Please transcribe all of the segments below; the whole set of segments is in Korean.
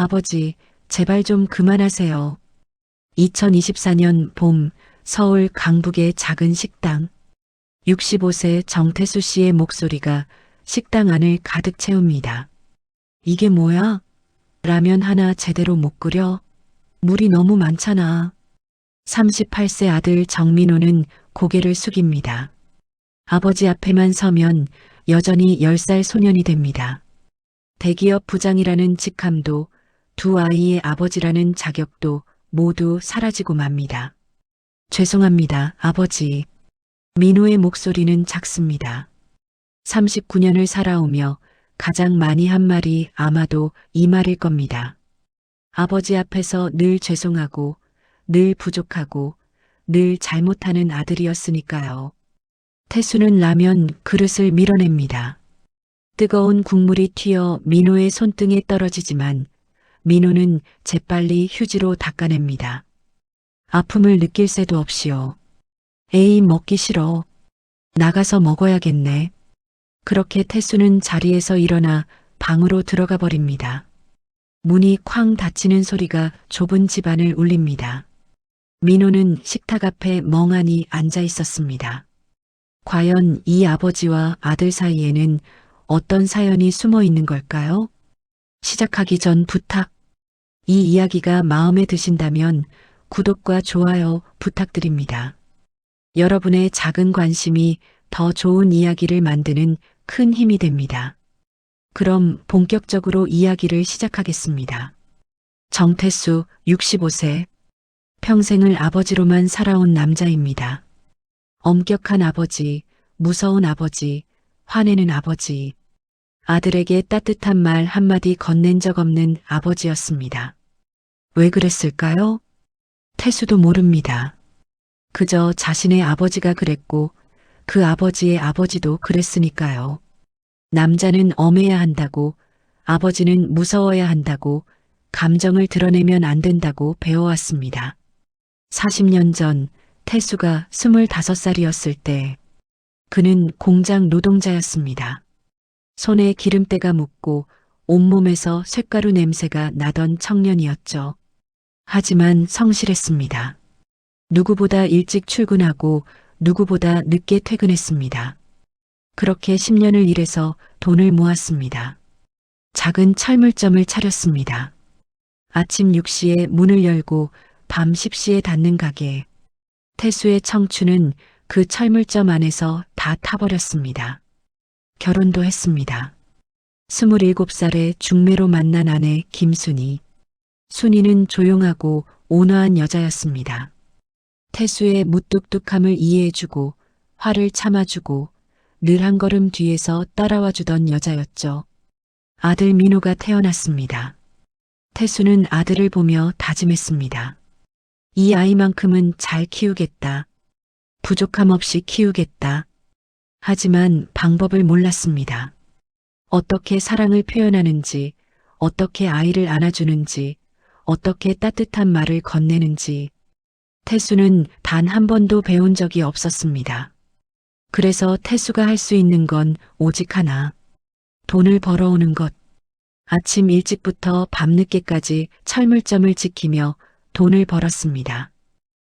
아버지, 제발 좀 그만하세요. 2024년 봄, 서울 강북의 작은 식당. 65세 정태수 씨의 목소리가 식당 안을 가득 채웁니다. 이게 뭐야? 라면 하나 제대로 못 끓여? 물이 너무 많잖아. 38세 아들 정민호는 고개를 숙입니다. 아버지 앞에만 서면 여전히 10살 소년이 됩니다. 대기업 부장이라는 직함도 두 아이의 아버지라는 자격도 모두 사라지고 맙니다. 죄송합니다, 아버지. 민호의 목소리는 작습니다. 39년을 살아오며 가장 많이 한 말이 아마도 이 말일 겁니다. 아버지 앞에서 늘 죄송하고, 늘 부족하고, 늘 잘못하는 아들이었으니까요. 태수는 라면 그릇을 밀어냅니다. 뜨거운 국물이 튀어 민호의 손등에 떨어지지만 민호는 재빨리 휴지로 닦아냅니다. 아픔을 느낄 새도 없이요. 에이, 먹기 싫어. 나가서 먹어야겠네. 그렇게 태수는 자리에서 일어나 방으로 들어가 버립니다. 문이 쾅 닫히는 소리가 좁은 집안을 울립니다. 민호는 식탁 앞에 멍하니 앉아 있었습니다. 과연 이 아버지와 아들 사이에는 어떤 사연이 숨어 있는 걸까요? 시작하기 전 부탁. 이 이야기가 마음에 드신다면 구독과 좋아요 부탁드립니다. 여러분의 작은 관심이 더 좋은 이야기를 만드는 큰 힘이 됩니다. 그럼 본격적으로 이야기를 시작하겠습니다. 정태수, 65세. 평생을 아버지로만 살아온 남자입니다. 엄격한 아버지, 무서운 아버지, 화내는 아버지. 아들에게 따뜻한 말 한마디 건넨 적 없는 아버지였습니다. 왜 그랬을까요? 태수도 모릅니다. 그저 자신의 아버지가 그랬고 그 아버지의 아버지도 그랬으니까요. 남자는 엄해야 한다고, 아버지는 무서워야 한다고, 감정을 드러내면 안 된다고 배워왔습니다. 40년 전 태수가 25살이었을 때 그는 공장 노동자였습니다. 손에 기름때가 묻고 온몸에서 쇳가루 냄새가 나던 청년이었죠. 하지만 성실했습니다. 누구보다 일찍 출근하고 누구보다 늦게 퇴근했습니다. 그렇게 10년을 일해서 돈을 모았습니다. 작은 철물점을 차렸습니다. 아침 6시에 문을 열고 밤 10시에 닫는 가게. 태수의 청춘은 그 철물점 안에서 다 타버렸습니다. 결혼도 했습니다. 27살에 중매로 만난 아내 김순희. 순희는 조용하고 온화한 여자였습니다. 태수의 무뚝뚝함을 이해해주고 화를 참아주고 늘 한 걸음 뒤에서 따라와 주던 여자였죠. 아들 민호가 태어났습니다. 태수는 아들을 보며 다짐했습니다. 이 아이만큼은 잘 키우겠다. 부족함 없이 키우겠다. 하지만 방법을 몰랐습니다. 어떻게 사랑을 표현하는지, 어떻게 아이를 안아주는지, 어떻게 따뜻한 말을 건네는지. 태수는 단 한 번도 배운 적이 없었습니다. 그래서 태수가 할 수 있는 건 오직 하나. 돈을 벌어오는 것. 아침 일찍부터 밤늦게까지 철물점을 지키며 돈을 벌었습니다.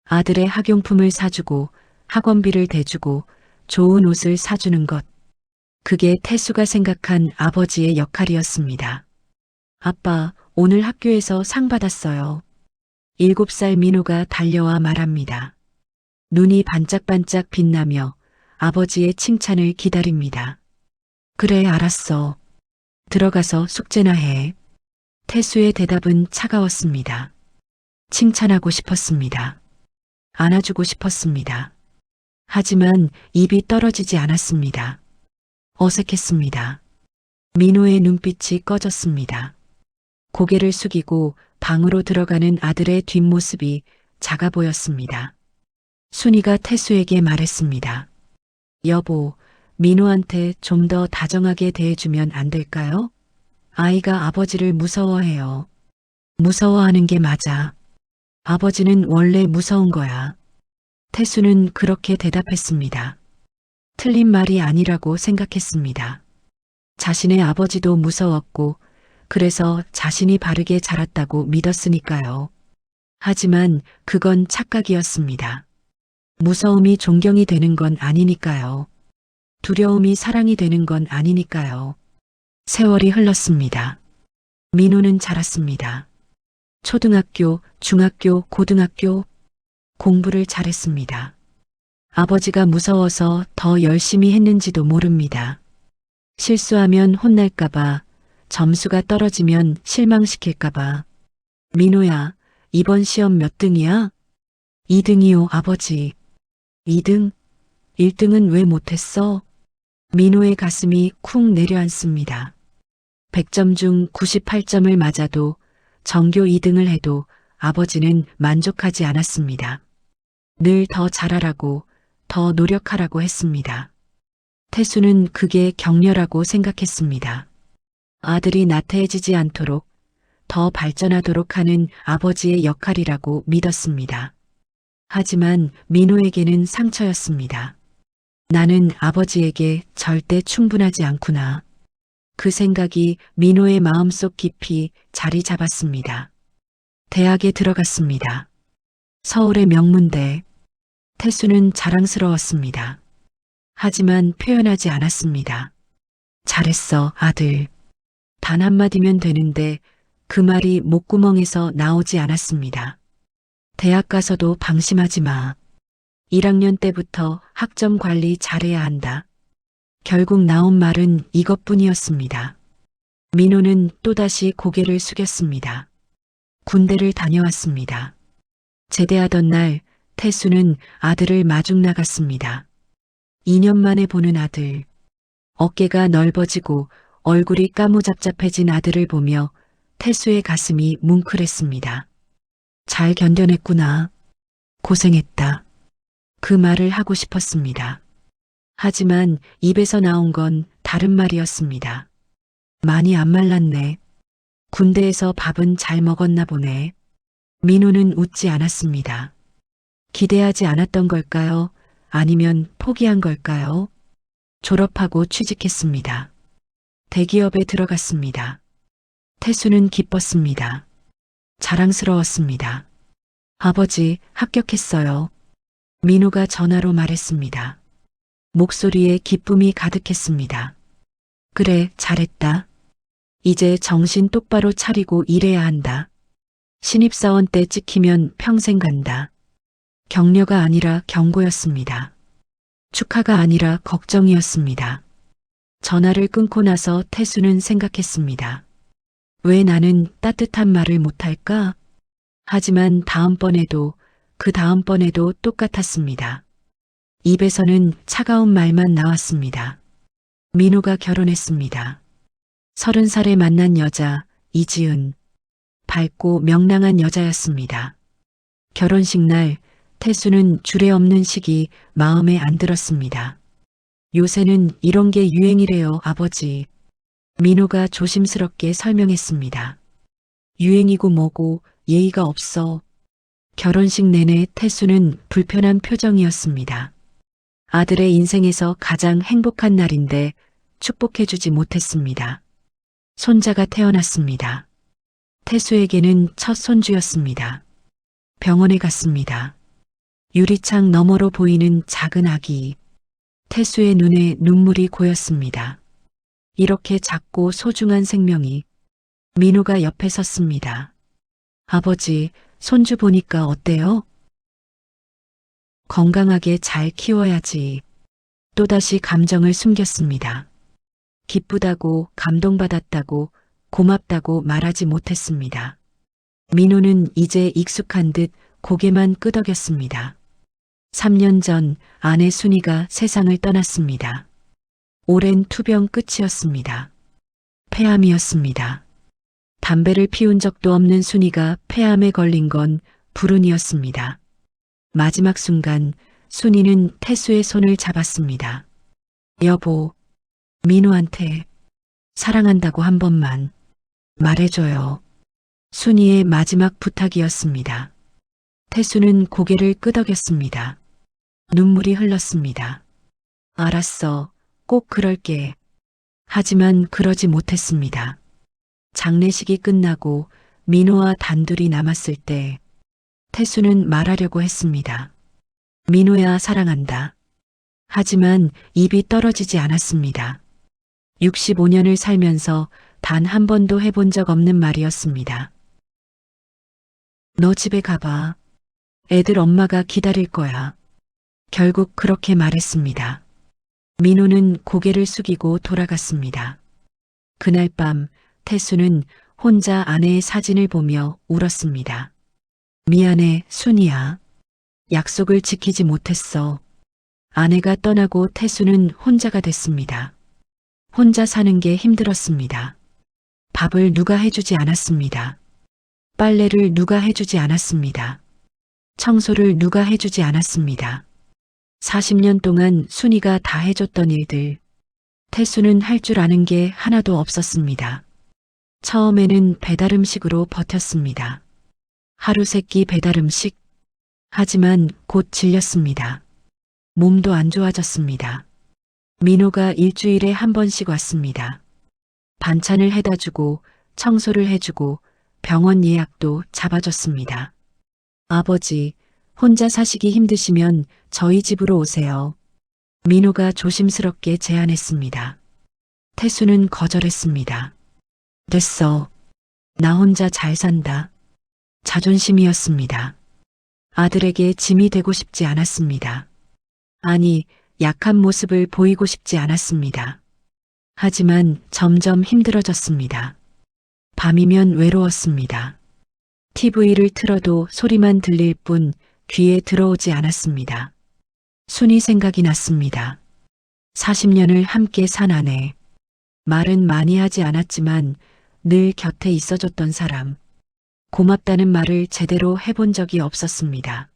아들의 학용품을 사주고 학원비를 대주고 좋은 옷을 사주는 것. 그게 태수가 생각한 아버지의 역할이었습니다. 아빠, 오늘 학교에서 상 받았어요. 7살 민호가 달려와 말합니다. 눈이 반짝반짝 빛나며 아버지의 칭찬을 기다립니다. 그래, 알았어. 들어가서 숙제나 해. 태수의 대답은 차가웠습니다. 칭찬하고 싶었습니다. 안아주고 싶었습니다. 하지만 입이 떨어지지 않았습니다. 어색했습니다. 민호의 눈빛이 꺼졌습니다. 고개를 숙이고 방으로 들어가는 아들의 뒷모습이 작아 보였습니다. 순이가 태수에게 말했습니다. 여보, 민호한테 좀 더 다정하게 대해주면 안 될까요? 아이가 아버지를 무서워해요. 무서워하는 게 맞아. 아버지는 원래 무서운 거야. 태수는 그렇게 대답했습니다. 틀린 말이 아니라고 생각했습니다. 자신의 아버지도 무서웠고 그래서 자신이 바르게 자랐다고 믿었으니까요. 하지만 그건 착각이었습니다. 무서움이 존경이 되는 건 아니니까요. 두려움이 사랑이 되는 건 아니니까요. 세월이 흘렀습니다. 민호는 자랐습니다. 초등학교, 중학교, 고등학교 공부를 잘했습니다. 아버지가 무서워서 더 열심히 했는지도 모릅니다. 실수하면 혼날까봐, 점수가 떨어지면 실망시킬까봐. 민호야, 이번 시험 몇 등이야? 2등이요, 아버지. 2등? 1등은 왜 못했어? 민호의 가슴이 쿵 내려앉습니다. 100점 중 98점을 맞아도 전교 2등을 해도 아버지는 만족하지 않았습니다. 늘 더 잘하라고, 더 노력하라고 했습니다. 태수는 그게 격려라고 생각했습니다. 아들이 나태해지지 않도록, 더 발전하도록 하는 아버지의 역할이라고 믿었습니다. 하지만 민호에게는 상처였습니다. 나는 아버지에게 절대 충분하지 않구나. 그 생각이 민호의 마음속 깊이 자리 잡았습니다. 대학에 들어갔습니다. 서울의 명문대. 태수는 자랑스러웠습니다. 하지만 표현하지 않았습니다. 잘했어, 아들. 단 한마디면 되는데 그 말이 목구멍에서 나오지 않았습니다. 대학 가서도 방심하지 마. 1학년 때부터 학점 관리 잘해야 한다. 결국 나온 말은 이것뿐이었습니다. 민호는 또다시 고개를 숙였습니다. 군대를 다녀왔습니다. 제대하던 날 태수는 아들을 마중 나갔습니다. 2년 만에 보는 아들. 어깨가 넓어지고 얼굴이 까무잡잡해진 아들을 보며 태수의 가슴이 뭉클했습니다. 잘 견뎌냈구나. 고생했다. 그 말을 하고 싶었습니다. 하지만 입에서 나온 건 다른 말이었습니다. 많이 안 말랐네. 군대에서 밥은 잘 먹었나 보네. 민호는 웃지 않았습니다. 기대하지 않았던 걸까요? 아니면 포기한 걸까요? 졸업하고 취직했습니다. 대기업에 들어갔습니다. 태수는 기뻤습니다. 자랑스러웠습니다. 아버지, 합격했어요. 민호가 전화로 말했습니다. 목소리에 기쁨이 가득했습니다. 그래, 잘했다. 이제 정신 똑바로 차리고 일해야 한다. 신입사원 때 찍히면 평생 간다. 격려가 아니라 경고였습니다. 축하가 아니라 걱정이었습니다. 전화를 끊고 나서 태수는 생각했습니다. 왜 나는 따뜻한 말을 못할까? 하지만 다음번에도 그 다음번에도 똑같았습니다. 입에서는 차가운 말만 나왔습니다. 민호가 결혼했습니다. 30살에 만난 여자 이지은. 밝고 명랑한 여자였습니다. 결혼식 날 태수는 주례 없는 식이 마음에 안 들었습니다. 요새는 이런 게 유행이래요, 아버지. 민호가 조심스럽게 설명했습니다. 유행이고 뭐고 예의가 없어. 결혼식 내내 태수는 불편한 표정이었습니다. 아들의 인생에서 가장 행복한 날인데 축복해주지 못했습니다. 손자가 태어났습니다. 태수에게는 첫 손주였습니다. 병원에 갔습니다. 유리창 너머로 보이는 작은 아기. 태수의 눈에 눈물이 고였습니다. 이렇게 작고 소중한 생명이. 민호가 옆에 섰습니다. 아버지, 손주 보니까 어때요? 건강하게 잘 키워야지. 또다시 감정을 숨겼습니다. 기쁘다고, 감동받았다고, 고맙다고 말하지 못했습니다. 민호는 이제 익숙한 듯 고개만 끄덕였습니다. 3년 전 아내 순이가 세상을 떠났습니다. 오랜 투병 끝이었습니다. 폐암이었습니다. 담배를 피운 적도 없는 순이가 폐암에 걸린 건 불운이었습니다. 마지막 순간 순이는 태수의 손을 잡았습니다. 여보, 민호한테 사랑한다고 한 번만 말해줘요. 순이의 마지막 부탁이었습니다. 태수는 고개를 끄덕였습니다. 눈물이 흘렀습니다. 알았어, 꼭 그럴게. 하지만 그러지 못했습니다. 장례식이 끝나고 민호와 단둘이 남았을 때 태수는 말하려고 했습니다. 민호야, 사랑한다. 하지만 입이 떨어지지 않았습니다. 65년을 살면서 단 한 번도 해본 적 없는 말이었습니다. 너 집에 가봐. 애들 엄마가 기다릴 거야. 결국 그렇게 말했습니다. 민호는 고개를 숙이고 돌아갔습니다. 그날 밤 태수는 혼자 아내의 사진을 보며 울었습니다. 미안해, 순이야. 약속을 지키지 못했어. 아내가 떠나고 태수는 혼자가 됐습니다. 혼자 사는 게 힘들었습니다. 밥을 누가 해주지 않았습니다. 빨래를 누가 해주지 않았습니다. 청소를 누가 해주지 않았습니다. 40년 동안 순이가 다 해줬던 일들, 태수는 할 줄 아는 게 하나도 없었습니다. 처음에는 배달음식으로 버텼습니다. 하루 세끼 배달음식. 하지만 곧 질렸습니다. 몸도 안 좋아졌습니다. 민호가 일주일에 한 번씩 왔습니다. 반찬을 해다 주고 청소를 해주고 병원 예약도 잡아줬습니다. 아버지, 혼자 사시기 힘드시면 저희 집으로 오세요. 민호가 조심스럽게 제안했습니다. 태수는 거절했습니다. 됐어. 나 혼자 잘 산다. 자존심이었습니다. 아들에게 짐이 되고 싶지 않았습니다. 아니, 약한 모습을 보이고 싶지 않았습니다. 하지만 점점 힘들어졌습니다. 밤이면 외로웠습니다. TV를 틀어도 소리만 들릴 뿐 귀에 들어오지 않았습니다. 순이 생각이 났습니다. 40년을 함께 산 아내. 말은 많이 하지 않았지만 늘 곁에 있어줬던 사람. 고맙다는 말을 제대로 해본 적이 없었습니다.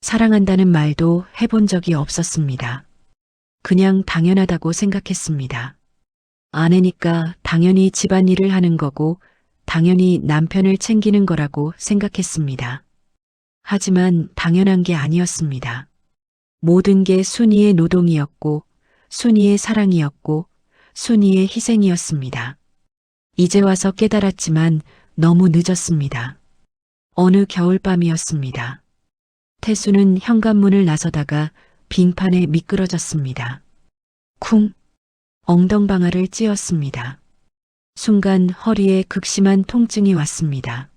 사랑한다는 말도 해본 적이 없었습니다. 그냥 당연하다고 생각했습니다. 아내니까 당연히 집안일을 하는 거고 당연히 남편을 챙기는 거라고 생각했습니다. 하지만 당연한 게 아니었습니다. 모든 게 순이의 노동이었고 순이의 사랑이었고 순이의 희생이었습니다. 이제 와서 깨달았지만 너무 늦었습니다. 어느 겨울밤이었습니다. 태수는 현관문을 나서다가 빙판에 미끄러졌습니다. 쿵! 엉덩방아를 찧었습니다. 순간 허리에 극심한 통증이 왔습니다.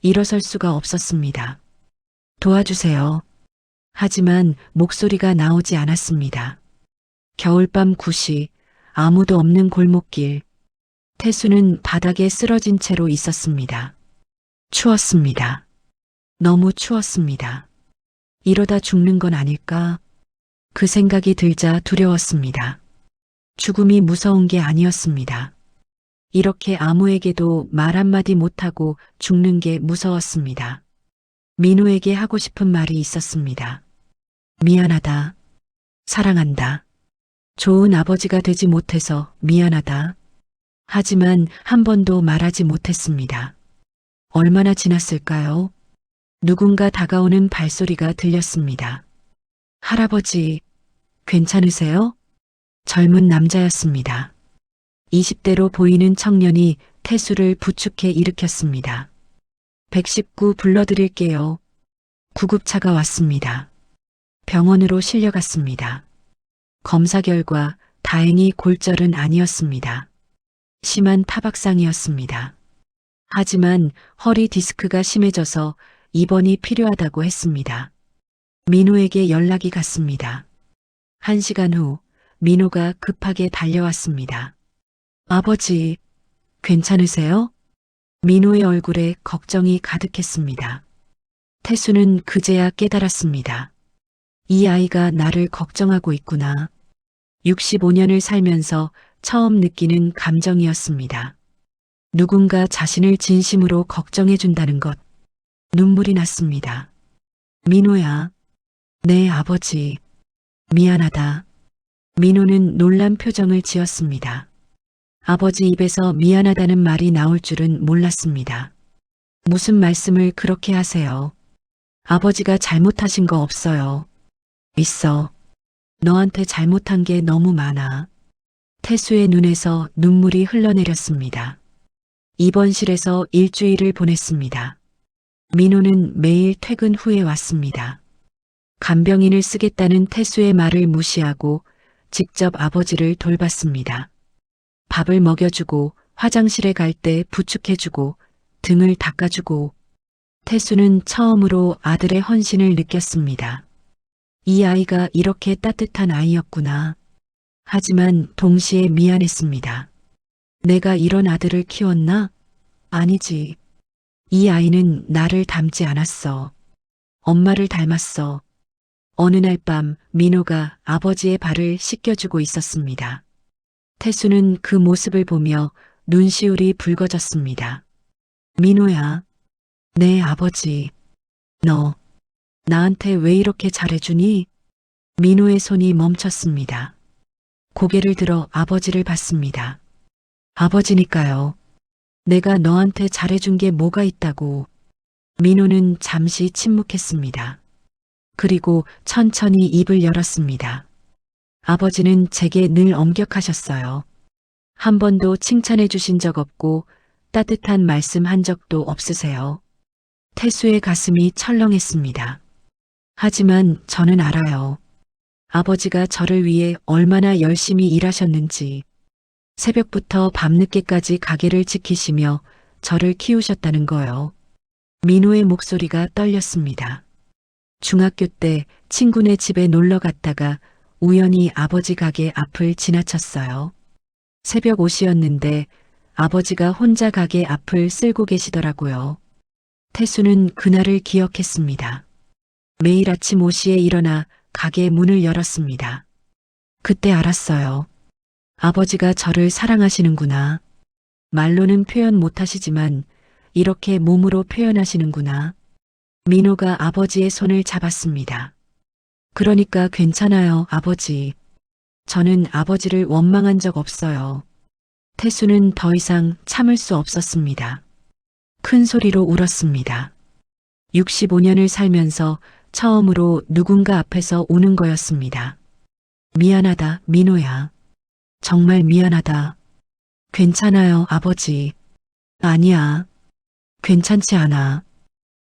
일어설 수가 없었습니다. 도와주세요. 하지만 목소리가 나오지 않았습니다. 겨울밤 9시, 아무도 없는 골목길. 태수는 바닥에 쓰러진 채로 있었습니다. 추웠습니다. 너무 추웠습니다. 이러다 죽는 건 아닐까? 그 생각이 들자 두려웠습니다. 죽음이 무서운 게 아니었습니다. 이렇게 아무에게도 말 한마디 못하고 죽는 게 무서웠습니다. 민호에게 하고 싶은 말이 있었습니다. 미안하다. 사랑한다. 좋은 아버지가 되지 못해서 미안하다. 하지만 한 번도 말하지 못했습니다. 얼마나 지났을까요? 누군가 다가오는 발소리가 들렸습니다. 할아버지, 괜찮으세요? 젊은 남자였습니다. 20대로 보이는 청년이 태수를 부축해 일으켰습니다. 119 불러드릴게요. 구급차가 왔습니다. 병원으로 실려갔습니다. 검사 결과 다행히 골절은 아니었습니다. 심한 타박상이었습니다. 하지만 허리 디스크가 심해져서 입원이 필요하다고 했습니다. 민호에게 연락이 갔습니다. 1시간 후 민호가 급하게 달려왔습니다. 아버지, 괜찮으세요? 민호의 얼굴에 걱정이 가득했습니다. 태수는 그제야 깨달았습니다. 이 아이가 나를 걱정하고 있구나. 65년을 살면서 처음 느끼는 감정이었습니다. 누군가 자신을 진심으로 걱정해준다는 것. 눈물이 났습니다. 민호야, 내 아버지, 미안하다. 민호는 놀란 표정을 지었습니다. 아버지 입에서 미안하다는 말이 나올 줄은 몰랐습니다. 무슨 말씀을 그렇게 하세요? 아버지가 잘못하신 거 없어요. 있어. 너한테 잘못한 게 너무 많아. 태수의 눈에서 눈물이 흘러내렸습니다. 입원실에서 일주일을 보냈습니다. 민호는 매일 퇴근 후에 왔습니다. 간병인을 쓰겠다는 태수의 말을 무시하고 직접 아버지를 돌봤습니다. 밥을 먹여주고 화장실에 갈 때 부축해주고 등을 닦아주고 태수는 처음으로 아들의 헌신을 느꼈습니다. 이 아이가 이렇게 따뜻한 아이였구나. 하지만 동시에 미안했습니다. 내가 이런 아들을 키웠나? 아니지. 이 아이는 나를 닮지 않았어. 엄마를 닮았어. 어느 날 밤 민호가 아버지의 발을 씻겨주고 있었습니다. 태수는 그 모습을 보며 눈시울이 붉어졌습니다. 민호야, 내 아버지, 너 나한테 왜 이렇게 잘해주니? 민호의 손이 멈췄습니다. 고개를 들어 아버지를 봤습니다. 아버지니까요. 내가 너한테 잘해준 게 뭐가 있다고. 민호는 잠시 침묵했습니다. 그리고 천천히 입을 열었습니다. 아버지는 제게 늘 엄격하셨어요. 한 번도 칭찬해 주신 적 없고 따뜻한 말씀 한 적도 없으세요. 태수의 가슴이 철렁했습니다. 하지만 저는 알아요. 아버지가 저를 위해 얼마나 열심히 일하셨는지, 새벽부터 밤늦게까지 가게를 지키시며 저를 키우셨다는 거요. 민호의 목소리가 떨렸습니다. 중학교 때 친구네 집에 놀러 갔다가 우연히 아버지 가게 앞을 지나쳤어요. 새벽 5시였는데 아버지가 혼자 가게 앞을 쓸고 계시더라고요. 태수는 그날을 기억했습니다. 매일 아침 5시에 일어나 가게 문을 열었습니다. 그때 알았어요. 아버지가 저를 사랑하시는구나. 말로는 표현 못하시지만 이렇게 몸으로 표현하시는구나. 민호가 아버지의 손을 잡았습니다. 그러니까 괜찮아요, 아버지. 저는 아버지를 원망한 적 없어요. 태수는 더 이상 참을 수 없었습니다. 큰 소리로 울었습니다. 65년을 살면서 처음으로 누군가 앞에서 우는 거였습니다. 미안하다, 민호야. 정말 미안하다. 괜찮아요, 아버지. 아니야. 괜찮지 않아.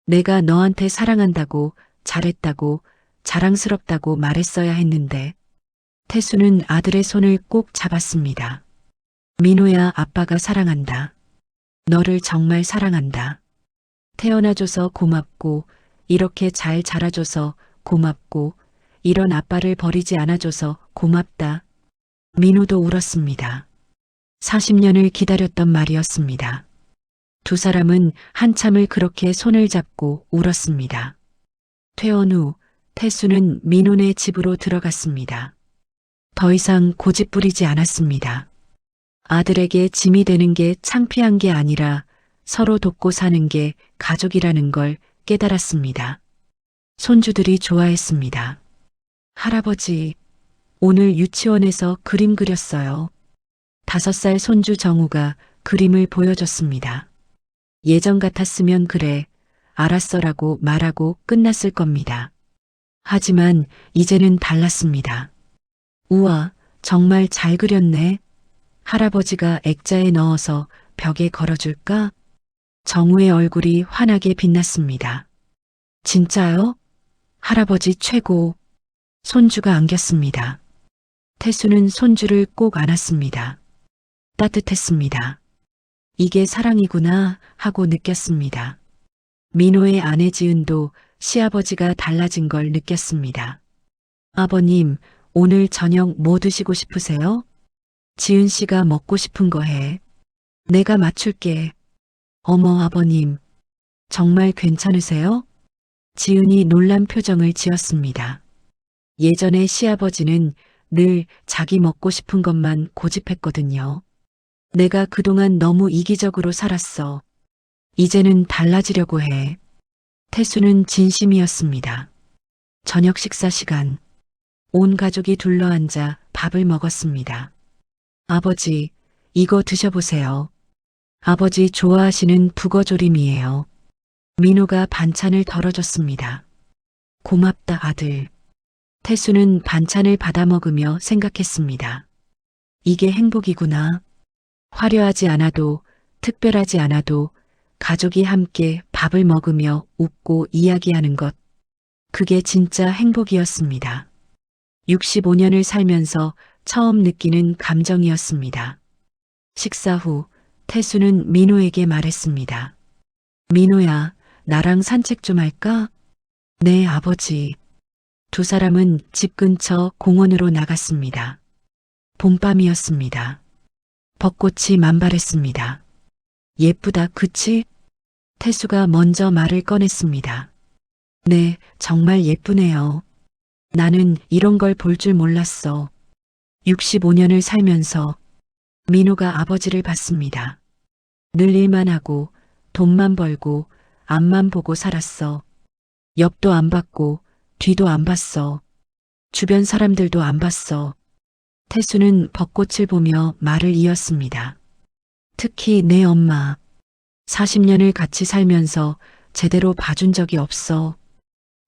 내가 너한테 사랑한다고, 잘했다고, 자랑스럽다고 말했어야 했는데. 태수는 아들의 손을 꼭 잡았습니다. 민호야, 아빠가 사랑한다. 너를 정말 사랑한다. 태어나줘서 고맙고, 이렇게 잘 자라줘서 고맙고, 이런 아빠를 버리지 않아줘서 고맙다. 민호도 울었습니다. 40년을 기다렸던 말이었습니다. 두 사람은 한참을 그렇게 손을 잡고 울었습니다. 퇴원 후 태수는 민호네 집으로 들어갔습니다. 더 이상 고집 부리지 않았습니다. 아들에게 짐이 되는 게 창피한 게 아니라 서로 돕고 사는 게 가족이라는 걸 깨달았습니다. 손주들이 좋아했습니다. 할아버지, 오늘 유치원에서 그림 그렸어요. 5살 손주 정우가 그림을 보여줬습니다. 예전 같았으면 그래, 알았어라고 말하고 끝났을 겁니다. 하지만 이제는 달랐습니다. 우와, 정말 잘 그렸네. 할아버지가 액자에 넣어서 벽에 걸어줄까? 정우의 얼굴이 환하게 빛났습니다. 진짜요? 할아버지 최고. 손주가 안겼습니다. 태수는 손주를 꼭 안았습니다. 따뜻했습니다. 이게 사랑이구나 하고 느꼈습니다. 민호의 아내 지은도 시아버지가 달라진 걸 느꼈습니다. 아버님, 오늘 저녁 뭐 드시고 싶으세요? 지은 씨가 먹고 싶은 거 해. 내가 맞출게. 어머, 아버님. 정말 괜찮으세요? 지은이 놀란 표정을 지었습니다. 예전에 시아버지는 늘 자기 먹고 싶은 것만 고집했거든요. 내가 그동안 너무 이기적으로 살았어. 이제는 달라지려고 해. 태수는 진심이었습니다. 저녁 식사 시간. 온 가족이 둘러앉아 밥을 먹었습니다. 아버지, 이거 드셔보세요. 아버지 좋아하시는 북어조림이에요. 민호가 반찬을 덜어줬습니다. 고맙다, 아들. 태수는 반찬을 받아 먹으며 생각했습니다. 이게 행복이구나. 화려하지 않아도 특별하지 않아도 가족이 함께 밥을 먹으며 웃고 이야기하는 것, 그게 진짜 행복이었습니다. 65년을 살면서 처음 느끼는 감정이었습니다. 식사 후 태수는 민호에게 말했습니다. 민호야, 나랑 산책 좀 할까? 네, 아버지. 두 사람은 집 근처 공원으로 나갔습니다. 봄밤이었습니다. 벚꽃이 만발했습니다. 예쁘다, 그치? 태수가 먼저 말을 꺼냈습니다. 네, 정말 예쁘네요. 나는 이런 걸 볼 줄 몰랐어. 65년을 살면서 민호가 아버지를 봤습니다. 늘 일만 하고 돈만 벌고 앞만 보고 살았어. 옆도 안 봤고 뒤도 안 봤어. 주변 사람들도 안 봤어. 태수는 벚꽃을 보며 말을 이었습니다. 특히 내 엄마. 40년을 같이 살면서 제대로 봐준 적이 없어.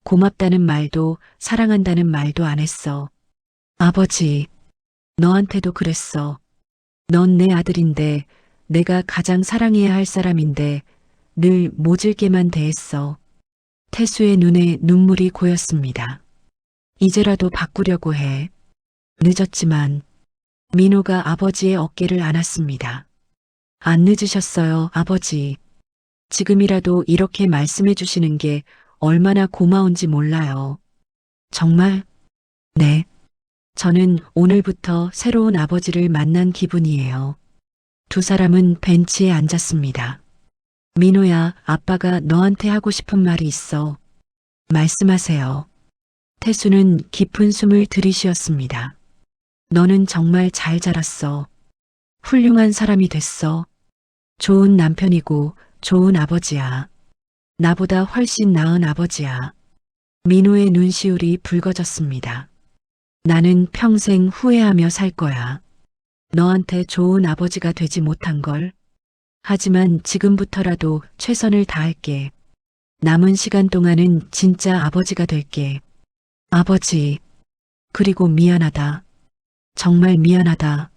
고맙다는 말도 사랑한다는 말도 안 했어. 아버지, 너한테도 그랬어. 넌 내 아들인데 내가 가장 사랑해야 할 사람인데 늘 모질게만 대했어. 태수의 눈에 눈물이 고였습니다. 이제라도 바꾸려고 해. 늦었지만 민호가 아버지의 어깨를 안았습니다. 안 늦으셨어요, 아버지. 지금이라도 이렇게 말씀해 주시는 게 얼마나 고마운지 몰라요. 정말? 네. 저는 오늘부터 새로운 아버지를 만난 기분이에요. 두 사람은 벤치에 앉았습니다. 민호야, 아빠가 너한테 하고 싶은 말이 있어. 말씀하세요. 태수는 깊은 숨을 들이쉬었습니다. 너는 정말 잘 자랐어. 훌륭한 사람이 됐어. 좋은 남편이고 좋은 아버지야. 나보다 훨씬 나은 아버지야. 민호의 눈시울이 붉어졌습니다. 나는 평생 후회하며 살 거야. 너한테 좋은 아버지가 되지 못한 걸. 하지만 지금부터라도 최선을 다할게. 남은 시간 동안은 진짜 아버지가 될게. 아버지. 그리고 미안하다. 정말 미안하다.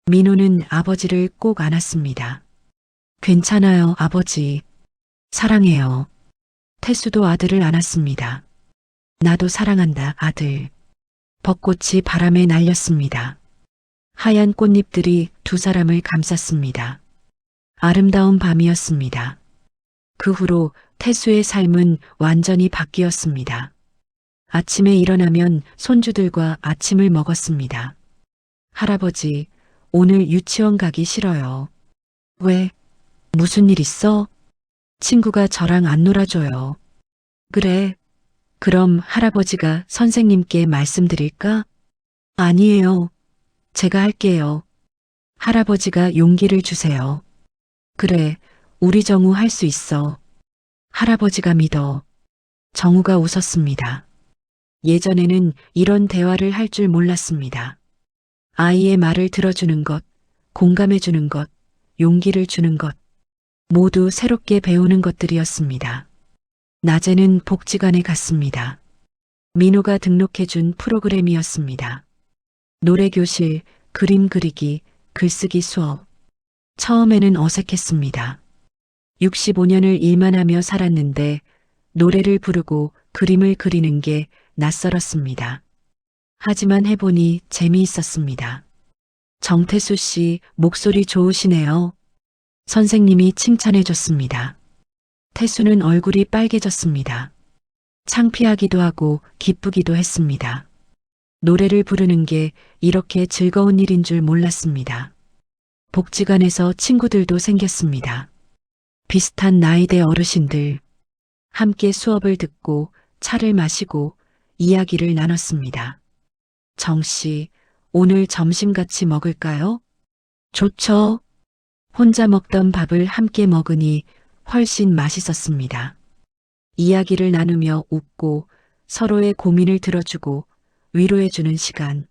민호는 아버지를 꼭 안았습니다. 괜찮아요, 아버지. 사랑해요. 태수도 아들을 안았습니다. 나도 사랑한다, 아들. 벚꽃이 바람에 날렸습니다. 하얀 꽃잎들이 두 사람을 감쌌습니다. 아름다운 밤이었습니다. 그 후로 태수의 삶은 완전히 바뀌었습니다. 아침에 일어나면 손주들과 아침을 먹었습니다. 할아버지, 오늘 유치원 가기 싫어요. 왜? 무슨 일 있어? 친구가 저랑 안 놀아줘요. 그래. 그럼 할아버지가 선생님께 말씀드릴까? 아니에요. 제가 할게요. 할아버지가 용기를 주세요. 그래, 우리 정우 할 수 있어. 할아버지가 믿어. 정우가 웃었습니다. 예전에는 이런 대화를 할 줄 몰랐습니다. 아이의 말을 들어주는 것, 공감해주는 것, 용기를 주는 것, 모두 새롭게 배우는 것들이었습니다. 낮에는 복지관에 갔습니다. 민호가 등록해준 프로그램이었습니다. 노래교실, 그림 그리기, 글쓰기 수업. 처음에는 어색했습니다. 65년을 일만 하며 살았는데 노래를 부르고 그림을 그리는 게 낯설었습니다. 하지만 해보니 재미있었습니다. 정태수 씨, 목소리 좋으시네요. 선생님이 칭찬해줬습니다. 태수는 얼굴이 빨개졌습니다. 창피하기도 하고 기쁘기도 했습니다. 노래를 부르는 게 이렇게 즐거운 일인 줄 몰랐습니다. 복지관에서 친구들도 생겼습니다. 비슷한 나이대 어르신들. 함께 수업을 듣고 차를 마시고 이야기를 나눴습니다. 정씨, 오늘 점심 같이 먹을까요? 좋죠. 혼자 먹던 밥을 함께 먹으니 훨씬 맛있었습니다. 이야기를 나누며 웃고 서로의 고민을 들어주고 위로해주는 시간.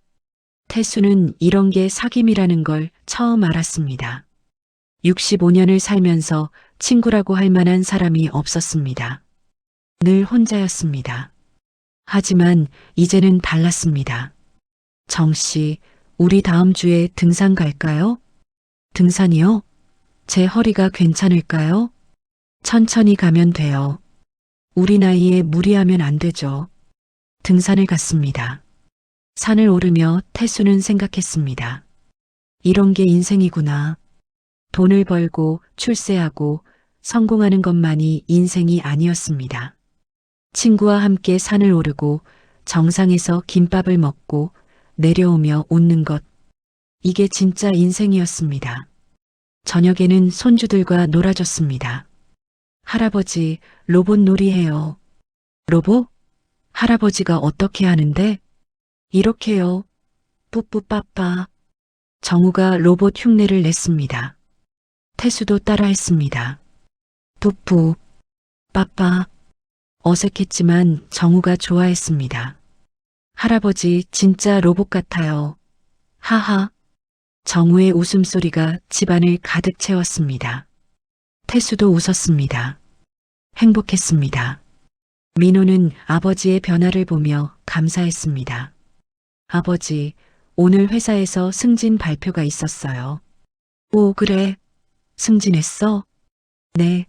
태수는 이런 게 사귐이라는 걸 처음 알았습니다. 65년을 살면서 친구라고 할 만한 사람이 없었습니다. 늘 혼자였습니다. 하지만 이제는 달랐습니다. 정씨, 우리 다음 주에 등산 갈까요? 등산이요? 제 허리가 괜찮을까요? 천천히 가면 돼요. 우리 나이에 무리하면 안 되죠. 등산을 갔습니다. 산을 오르며 태수는 생각했습니다. 이런 게 인생이구나. 돈을 벌고 출세하고 성공하는 것만이 인생이 아니었습니다. 친구와 함께 산을 오르고 정상에서 김밥을 먹고 내려오며 웃는 것. 이게 진짜 인생이었습니다. 저녁에는 손주들과 놀아줬습니다. 할아버지, 로봇 놀이해요. 로봇? 할아버지가 어떻게 하는데? 이렇게요. 뿌뿌빠빠. 정우가 로봇 흉내를 냈습니다. 태수도 따라했습니다. 뿌뿌, 빠빠. 어색했지만 정우가 좋아했습니다. 할아버지 진짜 로봇 같아요. 하하. 정우의 웃음소리가 집안을 가득 채웠습니다. 태수도 웃었습니다. 행복했습니다. 민호는 아버지의 변화를 보며 감사했습니다. 아버지, 오늘 회사에서 승진 발표가 있었어요. 오, 그래. 승진했어? 네.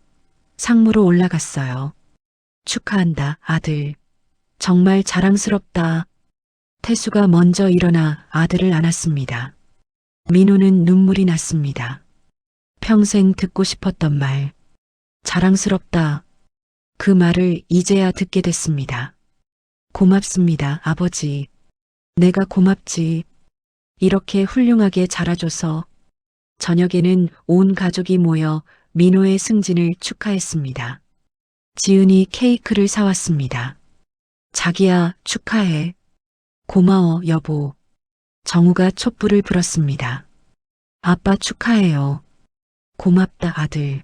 상무로 올라갔어요. 축하한다, 아들. 정말 자랑스럽다. 태수가 먼저 일어나 아들을 안았습니다. 민호는 눈물이 났습니다. 평생 듣고 싶었던 말. 자랑스럽다. 그 말을 이제야 듣게 됐습니다. 고맙습니다, 아버지. 내가 고맙지. 이렇게 훌륭하게 자라줘서. 저녁에는 온 가족이 모여 민호의 승진을 축하했습니다. 지은이 케이크를 사왔습니다. 자기야, 축하해. 고마워, 여보. 정우가 촛불을 불었습니다. 아빠 축하해요. 고맙다, 아들.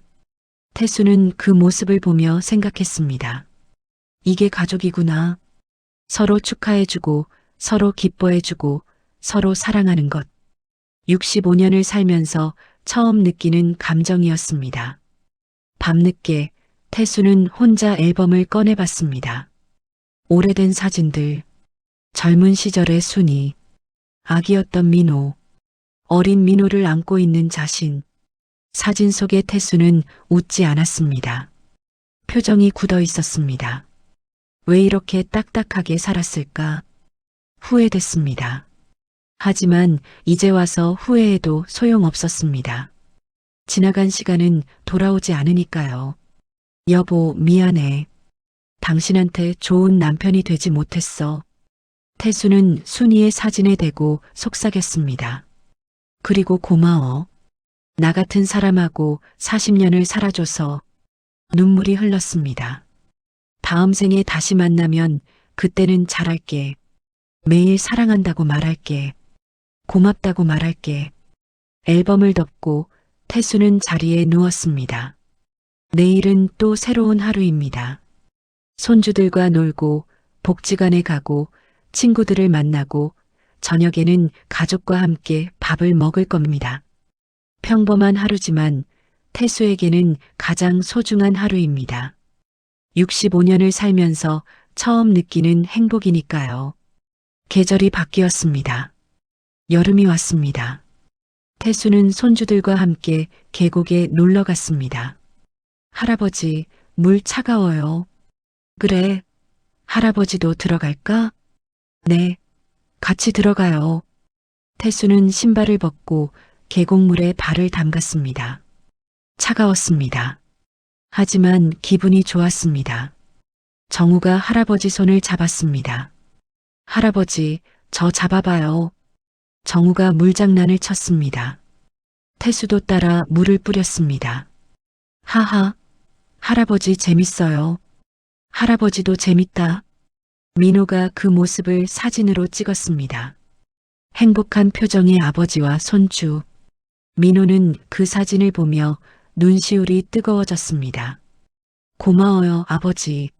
태수는 그 모습을 보며 생각했습니다. 이게 가족이구나. 서로 축하해주고, 서로 기뻐해주고, 서로 사랑하는 것. 65년을 살면서 처음 느끼는 감정이었습니다. 밤늦게 태수는 혼자 앨범을 꺼내봤습니다. 오래된 사진들, 젊은 시절의 순이, 아기였던 민호, 어린 민호를 안고 있는 자신. 사진 속의 태수는 웃지 않았습니다. 표정이 굳어 있었습니다. 왜 이렇게 딱딱하게 살았을까? 후회됐습니다. 하지만 이제 와서 후회해도 소용없었습니다. 지나간 시간은 돌아오지 않으니까요. 여보, 미안해. 당신한테 좋은 남편이 되지 못했어. 태수는 순이의 사진에 대고 속삭였습니다. 그리고 고마워. 나 같은 사람하고 40년을 살아줘서. 눈물이 흘렀습니다. 다음 생에 다시 만나면 그때는 잘할게. 매일 사랑한다고 말할게. 고맙다고 말할게. 앨범을 덮고 태수는 자리에 누웠습니다. 내일은 또 새로운 하루입니다. 손주들과 놀고 복지관에 가고 친구들을 만나고 저녁에는 가족과 함께 밥을 먹을 겁니다. 평범한 하루지만 태수에게는 가장 소중한 하루입니다. 65년을 살면서 처음 느끼는 행복이니까요. 계절이 바뀌었습니다. 여름이 왔습니다. 태수는 손주들과 함께 계곡에 놀러 갔습니다. 할아버지, 물 차가워요. 그래. 할아버지도 들어갈까? 네. 같이 들어가요. 태수는 신발을 벗고 계곡물에 발을 담갔습니다. 차가웠습니다. 하지만 기분이 좋았습니다. 정우가 할아버지 손을 잡았습니다. 할아버지, 저 잡아봐요. 정우가 물장난을 쳤습니다. 태수도 따라 물을 뿌렸습니다. 하하, 할아버지 재밌어요. 할아버지도 재밌다. 민호가 그 모습을 사진으로 찍었습니다. 행복한 표정의 아버지와 손주. 민호는 그 사진을 보며 눈시울이 뜨거워졌습니다. 고마워요, 아버지.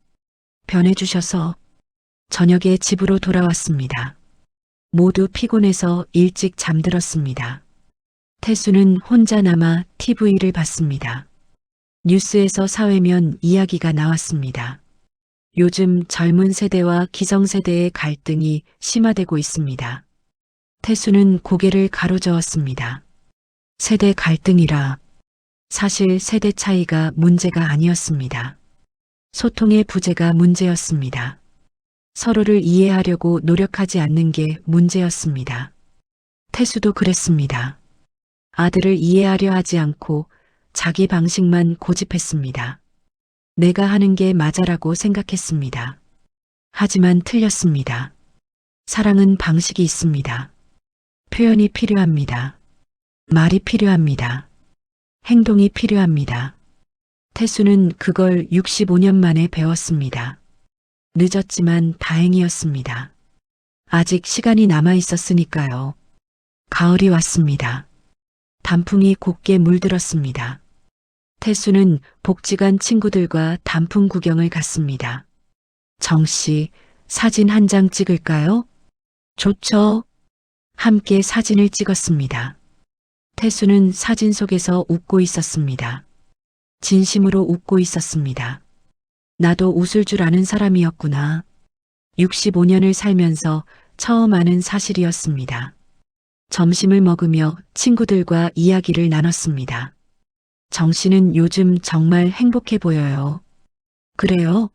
변해주셔서. 저녁에 집으로 돌아왔습니다. 모두 피곤해서 일찍 잠들었습니다. 태수는 혼자 남아 TV를 봤습니다. 뉴스에서 사회면 이야기가 나왔습니다. 요즘 젊은 세대와 기성세대의 갈등이 심화되고 있습니다. 태수는 고개를 가로저었습니다. 세대 갈등이라. 사실 세대 차이가 문제가 아니었습니다. 소통의 부재가 문제였습니다. 서로를 이해하려고 노력하지 않는 게 문제였습니다. 태수도 그랬습니다. 아들을 이해하려 하지 않고 자기 방식만 고집했습니다. 내가 하는 게 맞아라고 생각했습니다. 하지만 틀렸습니다. 사랑은 방식이 있습니다. 표현이 필요합니다. 말이 필요합니다. 행동이 필요합니다. 태수는 그걸 65년 만에 배웠습니다. 늦었지만 다행이었습니다. 아직 시간이 남아 있었으니까요. 가을이 왔습니다. 단풍이 곱게 물들었습니다. 태수는 복지관 친구들과 단풍 구경을 갔습니다. 정씨, 사진 한 장 찍을까요? 좋죠. 함께 사진을 찍었습니다. 태수는 사진 속에서 웃고 있었습니다. 진심으로 웃고 있었습니다. 나도 웃을 줄 아는 사람이었구나. 65년을 살면서 처음 아는 사실이었습니다. 점심을 먹으며 친구들과 이야기를 나눴습니다. 정 씨는 요즘 정말 행복해 보여요. 그래요?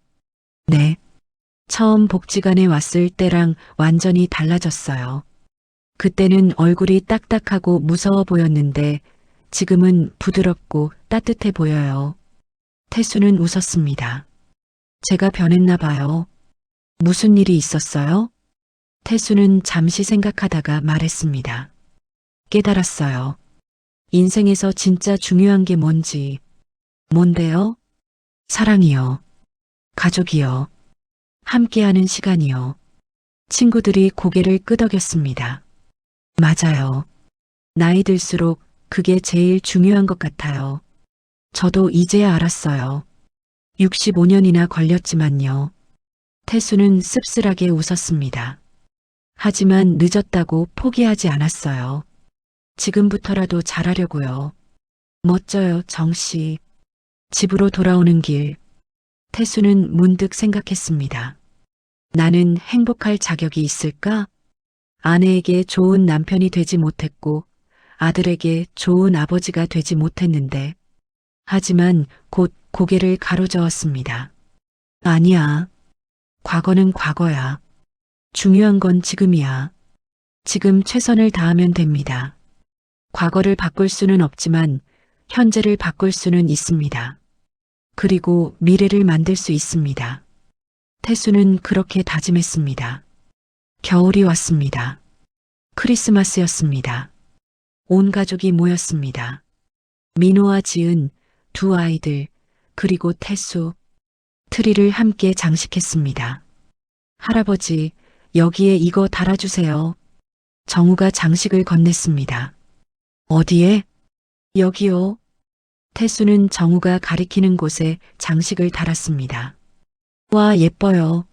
네. 처음 복지관에 왔을 때랑 완전히 달라졌어요. 그때는 얼굴이 딱딱하고 무서워 보였는데 지금은 부드럽고 따뜻해 보여요. 태수는 웃었습니다. 제가 변했나 봐요. 무슨 일이 있었어요? 태수는 잠시 생각하다가 말했습니다. 깨달았어요. 인생에서 진짜 중요한 게 뭔지. 뭔데요? 사랑이요. 가족이요. 함께하는 시간이요. 친구들이 고개를 끄덕였습니다. 맞아요. 나이 들수록 그게 제일 중요한 것 같아요. 저도 이제야 알았어요. 65년이나 걸렸지만요. 태수는 씁쓸하게 웃었습니다. 하지만 늦었다고 포기하지 않았어요. 지금부터라도 잘하려고요. 멋져요, 정씨. 집으로 돌아오는 길. 태수는 문득 생각했습니다. 나는 행복할 자격이 있을까? 아내에게 좋은 남편이 되지 못했고 아들에게 좋은 아버지가 되지 못했는데 하지만 곧 고개를 가로저었습니다. 아니야. 과거는 과거야. 중요한 건 지금이야. 지금 최선을 다하면 됩니다. 과거를 바꿀 수는 없지만 현재를 바꿀 수는 있습니다. 그리고 미래를 만들 수 있습니다. 태수는 그렇게 다짐했습니다. 겨울이 왔습니다. 크리스마스였습니다. 온 가족이 모였습니다. 민호와 지은, 두 아이들, 그리고 태수, 트리를 함께 장식했습니다. 할아버지, 여기에 이거 달아주세요. 정우가 장식을 건넸습니다. 어디에? 여기요. 태수는 정우가 가리키는 곳에 장식을 달았습니다. 와, 예뻐요.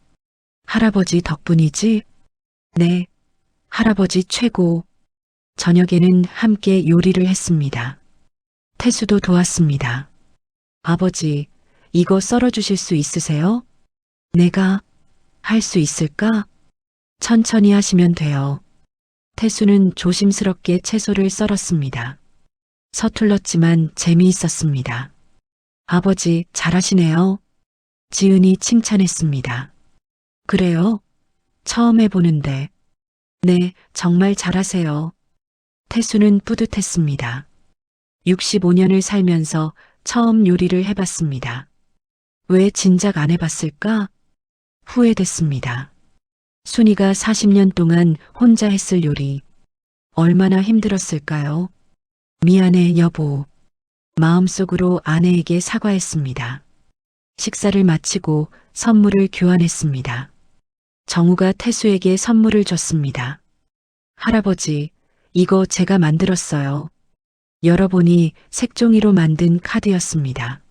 할아버지 덕분이지? 네. 할아버지 최고. 저녁에는 함께 요리를 했습니다. 태수도 도왔습니다. 아버지, 이거 썰어주실 수 있으세요? 내가 할 수 있을까? 천천히 하시면 돼요. 태수는 조심스럽게 채소를 썰었습니다. 서툴렀지만 재미있었습니다. 아버지, 잘하시네요. 지은이 칭찬했습니다. 그래요? 처음 해보는데. 네, 정말 잘하세요. 태수는 뿌듯했습니다. 65년을 살면서 처음 요리를 해봤습니다. 왜 진작 안 해봤을까? 후회됐습니다. 순이가 40년 동안 혼자 했을 요리. 얼마나 힘들었을까요? 미안해, 여보. 마음속으로 아내에게 사과했습니다. 식사를 마치고 선물을 교환했습니다. 정우가 태수에게 선물을 줬습니다. 할아버지, 이거 제가 만들었어요. 열어보니 색종이로 만든 카드였습니다.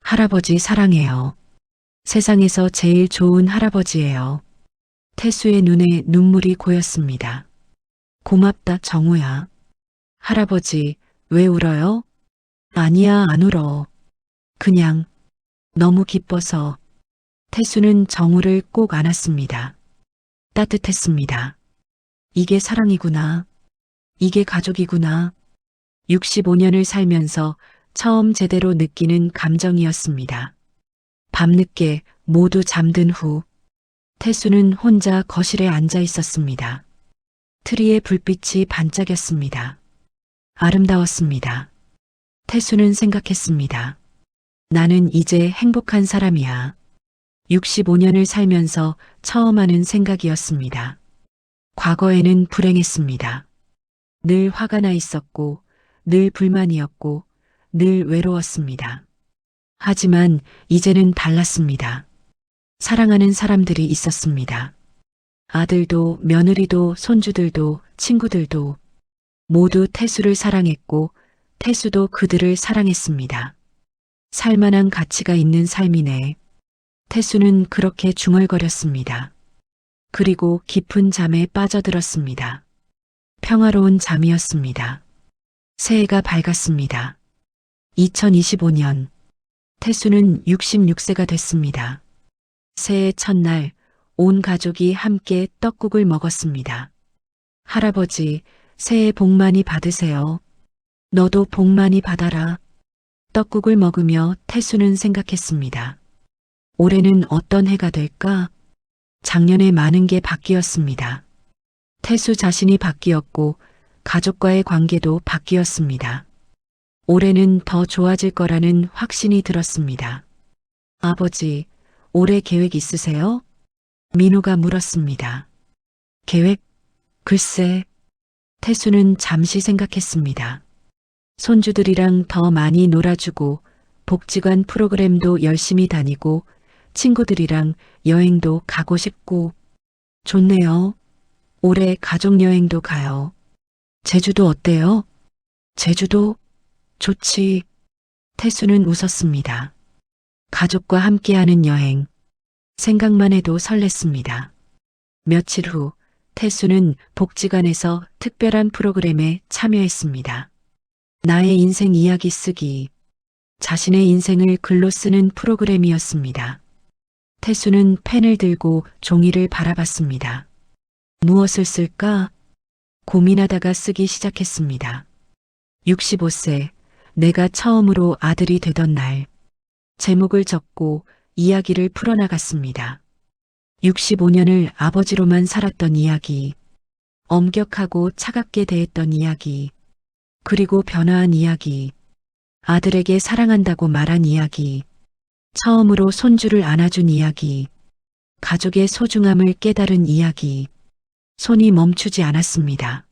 할아버지 사랑해요. 세상에서 제일 좋은 할아버지예요. 태수의 눈에 눈물이 고였습니다. 고맙다, 정우야. 할아버지, 왜 울어요? 아니야, 안 울어. 그냥 너무 기뻐서. 태수는 정우를 꼭 안았습니다. 따뜻했습니다. 이게 사랑이구나. 이게 가족이구나. 65년을 살면서 처음 제대로 느끼는 감정이었습니다. 밤늦게 모두 잠든 후 태수는 혼자 거실에 앉아 있었습니다. 트리의 불빛이 반짝였습니다. 아름다웠습니다. 태수는 생각했습니다. 나는 이제 행복한 사람이야. 65년을 살면서 처음 하는 생각이었습니다. 과거에는 불행했습니다. 늘 화가 나 있었고, 늘 불만이었고, 늘 외로웠습니다. 하지만 이제는 달랐습니다. 사랑하는 사람들이 있었습니다. 아들도 며느리도 손주들도 친구들도 모두 태수를 사랑했고 태수도 그들을 사랑했습니다. 살만한 가치가 있는 삶이네. 태수는 그렇게 중얼거렸습니다. 그리고 깊은 잠에 빠져들었습니다. 평화로운 잠이었습니다. 새해가 밝았습니다. 2025년 태수는 66세가 됐습니다. 새해 첫날 온 가족이 함께 떡국을 먹었습니다. 할아버지, 새해 복 많이 받으세요. 너도 복 많이 받아라. 떡국을 먹으며 태수는 생각했습니다. 올해는 어떤 해가 될까? 작년에 많은 게 바뀌었습니다. 태수 자신이 바뀌었고 가족과의 관계도 바뀌었습니다. 올해는 더 좋아질 거라는 확신이 들었습니다. 아버지, 올해 계획 있으세요? 민호가 물었습니다. 계획? 글쎄. 태수는 잠시 생각했습니다. 손주들이랑 더 많이 놀아주고 복지관 프로그램도 열심히 다니고 친구들이랑 여행도 가고 싶고 좋네요. 올해 가족여행도 가요. 제주도 어때요? 제주도? 좋지. 태수는 웃었습니다. 가족과 함께하는 여행. 생각만 해도 설렜습니다. 며칠 후 태수는 복지관에서 특별한 프로그램에 참여했습니다. 나의 인생 이야기 쓰기. 자신의 인생을 글로 쓰는 프로그램이었습니다. 태수는 펜을 들고 종이를 바라봤습니다. 무엇을 쓸까? 고민하다가 쓰기 시작했습니다. 65세, 내가 처음으로 아들이 되던 날. 제목을 적고 이야기를 풀어나갔습니다. 65년을 아버지로만 살았던 이야기, 엄격하고 차갑게 대했던 이야기, 그리고 변화한 이야기, 아들에게 사랑한다고 말한 이야기, 처음으로 손주를 안아준 이야기, 가족의 소중함을 깨달은 이야기, 손이 멈추지 않았습니다.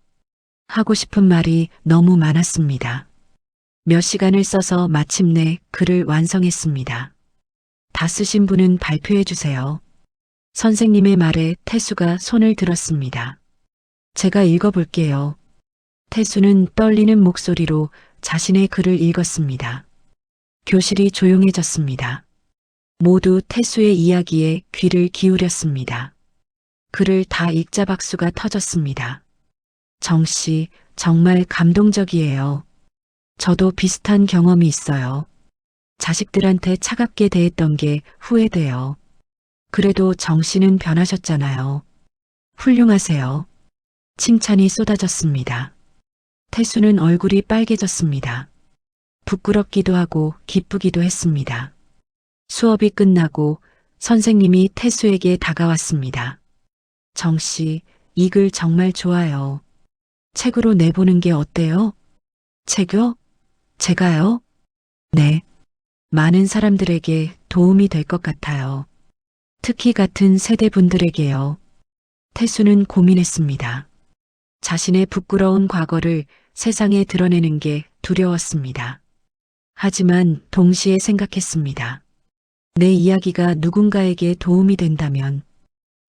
하고 싶은 말이 너무 많았습니다. 몇 시간을 써서 마침내 글을 완성했습니다. 다 쓰신 분은 발표해 주세요. 선생님의 말에 태수가 손을 들었습니다. 제가 읽어볼게요. 태수는 떨리는 목소리로 자신의 글을 읽었습니다. 교실이 조용해졌습니다. 모두 태수의 이야기에 귀를 기울였습니다. 글을 다 읽자 박수가 터졌습니다. 정씨, 정말 감동적이에요. 저도 비슷한 경험이 있어요. 자식들한테 차갑게 대했던 게 후회돼요. 그래도 정씨는 변하셨잖아요. 훌륭하세요. 칭찬이 쏟아졌습니다. 태수는 얼굴이 빨개졌습니다. 부끄럽기도 하고 기쁘기도 했습니다. 수업이 끝나고 선생님이 태수에게 다가왔습니다. 정씨, 이 글 정말 좋아요. 책으로 내보는 게 어때요? 책요? 제가요? 네. 많은 사람들에게 도움이 될 것 같아요. 특히 같은 세대 분들에게요. 태수는 고민했습니다. 자신의 부끄러운 과거를 세상에 드러내는 게 두려웠습니다. 하지만 동시에 생각했습니다. 내 이야기가 누군가에게 도움이 된다면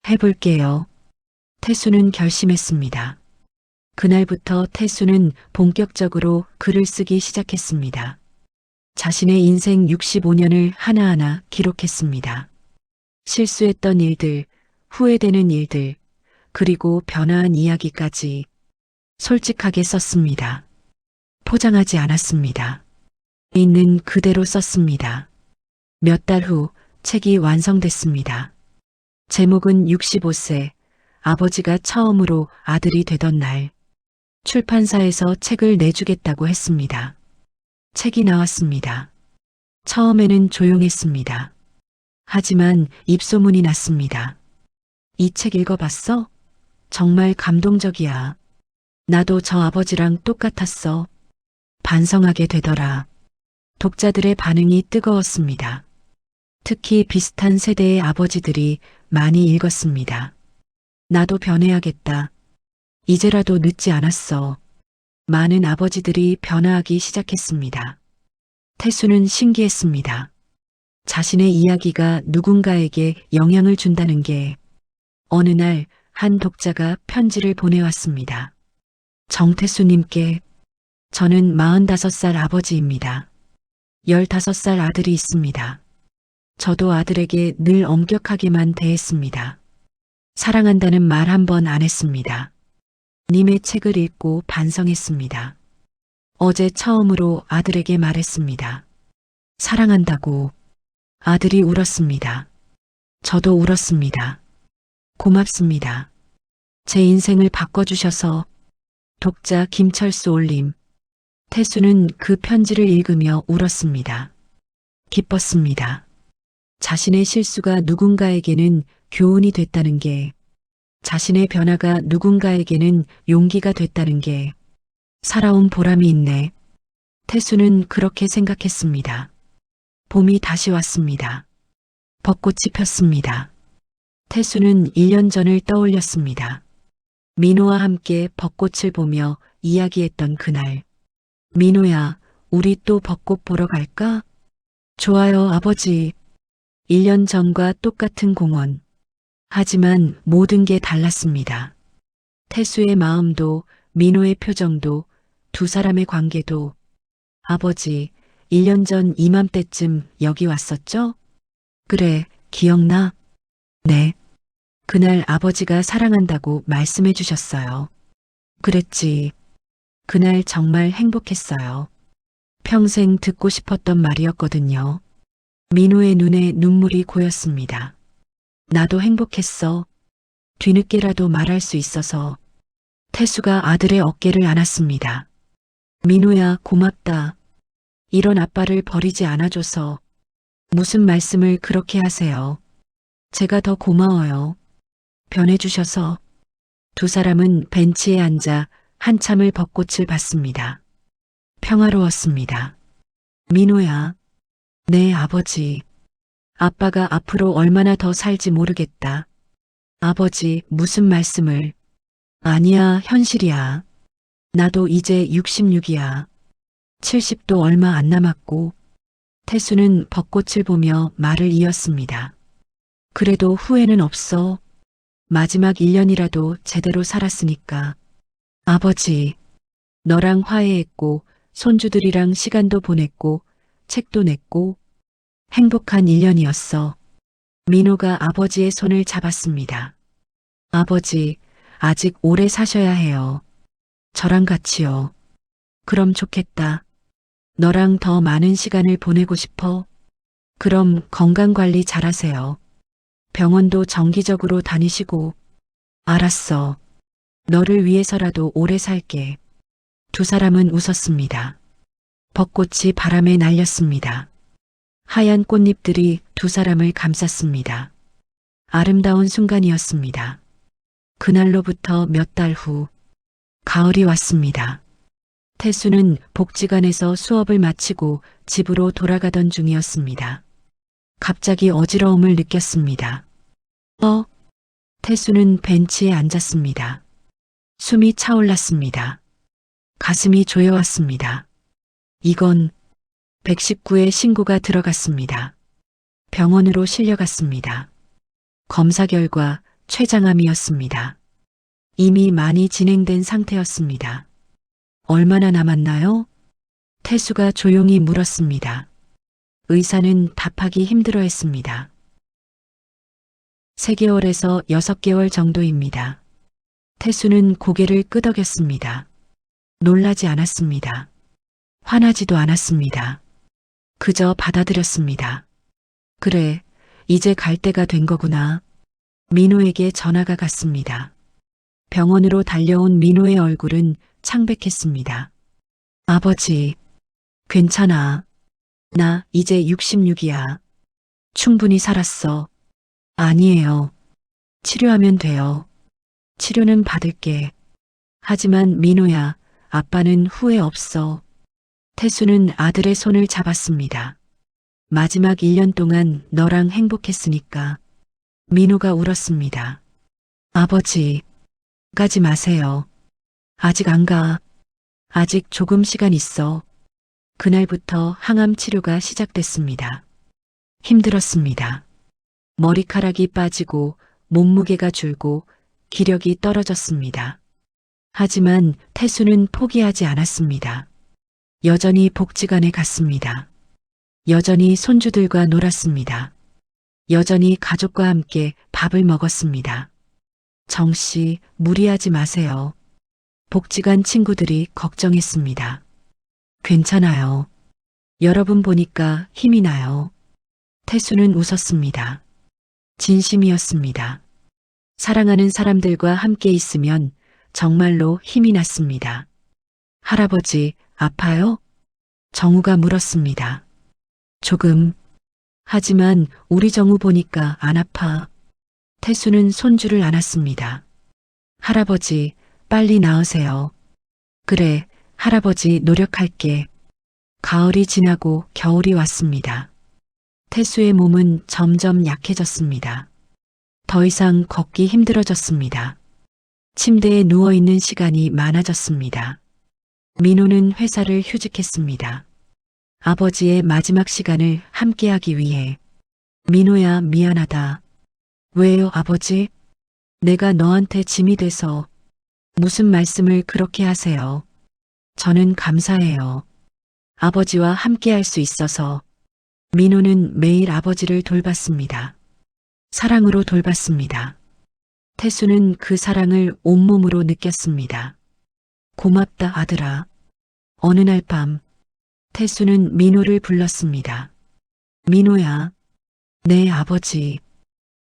해볼게요. 태수는 결심했습니다. 그날부터 태수는 본격적으로 글을 쓰기 시작했습니다. 자신의 인생 65년을 하나하나 기록했습니다. 실수했던 일들, 후회되는 일들, 그리고 변화한 이야기까지 솔직하게 썼습니다. 포장하지 않았습니다. 있는 그대로 썼습니다. 몇 달 후 책이 완성됐습니다. 제목은 65세, 아버지가 처음으로 아들이 되던 날. 출판사에서 책을 내주겠다고 했습니다. 책이 나왔습니다. 처음에는 조용했습니다. 하지만 입소문이 났습니다. 이 책 읽어봤어? 정말 감동적이야. 나도 저 아버지랑 똑같았어. 반성하게 되더라. 독자들의 반응이 뜨거웠습니다. 특히 비슷한 세대의 아버지들이 많이 읽었습니다. 나도 변해야겠다. 이제라도 늦지 않았어. 많은 아버지들이 변화하기 시작했습니다. 태수는 신기했습니다. 자신의 이야기가 누군가에게 영향을 준다는 게 어느 날 한 독자가 편지를 보내왔습니다. 정태수님께 저는 45살 아버지입니다. 15살 아들이 있습니다. 저도 아들에게 늘 엄격하게만 대했습니다. 사랑한다는 말 한 번 안 했습니다. 님의 책을 읽고 반성했습니다. 어제 처음으로 아들에게 말했습니다. 사랑한다고. 아들이 울었습니다. 저도 울었습니다. 고맙습니다. 제 인생을 바꿔주셔서. 독자 김철수 올림. 태수는 그 편지를 읽으며 울었습니다. 기뻤습니다. 자신의 실수가 누군가에게는 교훈이 됐다는 게, 자신의 변화가 누군가에게는 용기가 됐다는 게 살아온 보람이 있네. 태수는 그렇게 생각했습니다. 봄이 다시 왔습니다. 벚꽃이 폈습니다. 태수는 1년 전을 떠올렸습니다. 민호와 함께 벚꽃을 보며 이야기했던 그날. 민호야, 우리 또 벚꽃 보러 갈까? 좋아요, 아버지. 1년 전과 똑같은 공원. 하지만 모든 게 달랐습니다. 태수의 마음도, 민호의 표정도, 두 사람의 관계도. 아버지, 1년 전 이맘때쯤 여기 왔었죠? 그래, 기억나? 네. 그날 아버지가 사랑한다고 말씀해 주셨어요. 그랬지. 그날 정말 행복했어요. 평생 듣고 싶었던 말이었거든요. 민호의 눈에 눈물이 고였습니다. 나도 행복했어. 뒤늦게라도 말할 수 있어서. 태수가 아들의 어깨를 안았습니다. 민호야, 고맙다. 이런 아빠를 버리지 않아줘서. 무슨 말씀을 그렇게 하세요. 제가 더 고마워요. 변해주셔서. 두 사람은 벤치에 앉아 한참을 벚꽃을 봤습니다. 평화로웠습니다. 민호야. 네, 아버지. 아빠가 앞으로 얼마나 더 살지 모르겠다. 아버지, 무슨 말씀을. 아니야, 현실이야. 나도 이제 66이야. 70도 얼마 안 남았고. 태수는 벚꽃을 보며 말을 이었습니다. 그래도 후회는 없어. 마지막 1년이라도 제대로 살았으니까. 아버지, 너랑 화해했고, 손주들이랑 시간도 보냈고, 책도 냈고, 행복한 1년이었어. 민호가 아버지의 손을 잡았습니다. 아버지, 아직 오래 사셔야 해요. 저랑 같이요. 그럼 좋겠다. 너랑 더 많은 시간을 보내고 싶어. 그럼 건강관리 잘하세요. 병원도 정기적으로 다니시고. 알았어. 너를 위해서라도 오래 살게. 두 사람은 웃었습니다. 벚꽃이 바람에 날렸습니다. 하얀 꽃잎들이 두 사람을 감쌌습니다. 아름다운 순간이었습니다. 그날로부터 몇 달 후, 가을이 왔습니다. 태수는 복지관에서 수업을 마치고 집으로 돌아가던 중이었습니다. 갑자기 어지러움을 느꼈습니다. 태수는 벤치에 앉았습니다. 숨이 차올랐습니다. 가슴이 조여왔습니다. 이건 119의 신고가 들어갔습니다. 병원으로 실려갔습니다. 검사 결과 췌장암이었습니다. 이미 많이 진행된 상태였습니다. 얼마나 남았나요? 태수가 조용히 물었습니다. 의사는 답하기 힘들어했습니다. 3개월에서 6개월 정도입니다. 태수는 고개를 끄덕였습니다. 놀라지 않았습니다. 화나지도 않았습니다. 그저 받아들였습니다. 그래, 이제 갈 때가 된 거구나. 민호에게 전화가 갔습니다. 병원으로 달려온 민호의 얼굴은 창백했습니다. 아버지, 괜찮아. 나 이제 66이야. 충분히 살았어. 아니에요. 치료하면 돼요. 치료는 받을게. 하지만 민호야, 아빠는 후회 없어. 태수는 아들의 손을 잡았습니다. 마지막 1년 동안 너랑 행복했으니까. 민호가 울었습니다. 아버지, 가지 마세요. 아직 안 가. 아직 조금 시간 있어. 그날부터 항암 치료가 시작됐습니다. 힘들었습니다. 머리카락이 빠지고 몸무게가 줄고 기력이 떨어졌습니다. 하지만 태수는 포기하지 않았습니다. 여전히 복지관에 갔습니다. 여전히 손주들과 놀았습니다. 여전히 가족과 함께 밥을 먹었습니다. 정씨, 무리하지 마세요. 복지관 친구들이 걱정했습니다. 괜찮아요. 여러분 보니까 힘이 나요. 태수는 웃었습니다. 진심이었습니다. 사랑하는 사람들과 함께 있으면 정말로 힘이 났습니다. 할아버지, 아파요? 정우가 물었습니다. 조금. 하지만 우리 정우 보니까 안 아파. 태수는 손주를 안았습니다. 할아버지, 빨리 나으세요. 그래, 할아버지 노력할게. 가을이 지나고 겨울이 왔습니다. 태수의 몸은 점점 약해졌습니다. 더 이상 걷기 힘들어졌습니다. 침대에 누워있는 시간이 많아졌습니다. 민호는 회사를 휴직했습니다. 아버지의 마지막 시간을 함께하기 위해. 민호야, 미안하다. 왜요, 아버지? 내가 너한테 짐이 돼서. 무슨 말씀을 그렇게 하세요? 저는 감사해요. 아버지와 함께할 수 있어서. 민호는 매일 아버지를 돌봤습니다. 사랑으로 돌봤습니다. 태수는 그 사랑을 온몸으로 느꼈습니다. 고맙다, 아들아. 어느 날 밤, 태수는 민호를 불렀습니다. 민호야, 네, 아버지.